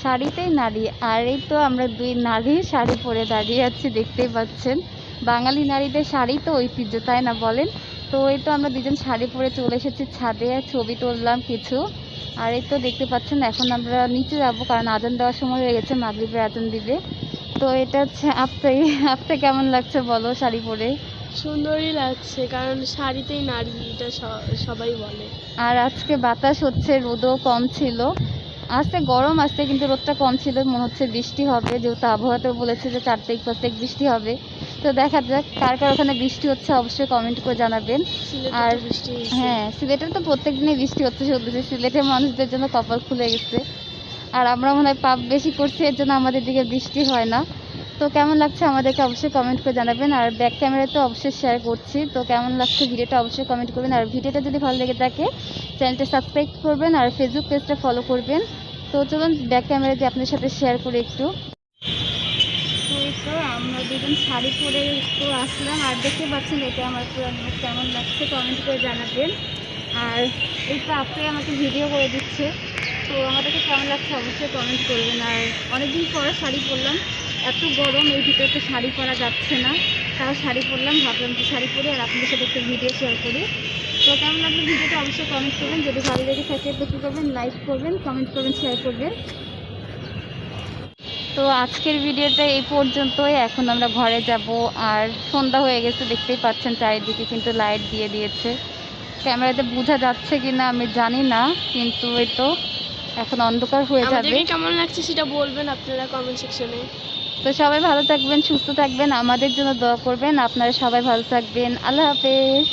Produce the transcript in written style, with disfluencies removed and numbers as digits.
শাড়িতেই নারী। আর এই তো আমরা দুই নারী শাড়ি পরে দাঁড়িয়ে আছি, দেখতেই পাচ্ছেন। বাঙালি নারীদের শাড়ি তো ঐতিহ্য, তাই না বলেন? তো এই তো আমরা দুজন শাড়ি পরে চলে এসেছি ছাদে, ছবি তুললাম কিছু। আর এই তো দেখতে পাচ্ছেন এখন আমরা নিচে যাবো, কারণ আজান দেওয়ার সময় হয়ে গেছে, মাগরিবের আজান দিবে। তো এটা হচ্ছে আপনি কেমন লাগছে বলো শাড়ি পরে? সুন্দরই লাগছে, কারণ শাড়িতেই নারী, এটা সবাই বলে। আর আজকে বাতাস হচ্ছে, রোদও কম ছিল। আজকে গরম আসছে কিন্তু রোদটা কম ছিল, মনে হচ্ছে বৃষ্টি হবে, যেহেতু আবহাওয়াতেও বলেছে যে 4 তারিখ 5 তারিখ বৃষ্টি হবে। তো দেখা যাক কার কার ওখানে বৃষ্টি হচ্ছে, অবশ্যই কমেন্ট করে জানাবেন। আর হ্যাঁ, সিলেটে তো প্রত্যেক দিনই বৃষ্টি হচ্ছে, শুনতেছি সিলেটের মানুষদের জন্য কপাল খুলে গেছে। আর আমরা মনে হয় পাপ বেশি করছি, এর জন্য আমাদের দিকে বৃষ্টি হয় না। তো কেমন লাগছে আমাদেরকে অবশ্যই কমেন্ট করে জানাবেন। আর ব্যাক ক্যামেরা তো অবশ্যই শেয়ার করছি, তো কেমন লাগছে ভিডিওটা অবশ্যই কমেন্ট করবেন। আর ভিডিওটা যদি ভালো লেগে থাকে চ্যানেলটা সাবস্ক্রাইব করবেন আর ফেসবুক পেজটা ফলো করবেন। তো চলুন ব্যাক ক্যামেরা দিয়ে আপনাদের সাথে শেয়ার করি একটু। তো এই তো আমরা দুজন শাড়ি পরে একটু আসলাম, আর দেখতে পাচ্ছেন এটা আমার পুরো কেমন লাগছে কমেন্ট করে জানাবেন। আর এই তো আপনি আমাকে ভিডিও করে দিচ্ছে, তো আমাদেরকে কেমন লাগছে অবশ্যই কমেন্ট করবেন। আর অনেকদিন পরে শাড়ি পরলাম, এত গরম এই ভিতরে তো শাড়ি পরা যাচ্ছে না, তাও শাড়ি পরলাম, ভাবলাম যে শাড়ি পরে আর আপনাদের সাথে একটু ভিডিও শেয়ার করি। তো কেমন লাগলো ভিডিওটা অবশ্যই কমেন্ট করবেন, যদি ভালো লেগে থাকে তো কী করবেন, লাইক করবেন, কমেন্ট করবেন, শেয়ার করবেন। তো আজকের ভিডিওটা এই পর্যন্তই, এখন আমরা ঘরে যাব। আর সন্ধ্যা হয়ে গেছে, দেখতেই পাচ্ছেন চারিদিকে কিন্তু লাইট দিয়ে দিয়েছে। ক্যামেরাতে বোঝা যাচ্ছে কিনা আমি জানি না, কিন্তু এই তো এখন অন্ধকার হয়ে যাবে। কেমন লাগছে সেটা বলবেন আপনারা কমেন্ট সেকশনে। তো সবাই ভালো থাকবেন, সুস্থ থাকবেন, আমাদের জন্য দোয়া করবেন। আপনারা সবাই ভালো থাকবেন। আল্লাহ হাফেজ।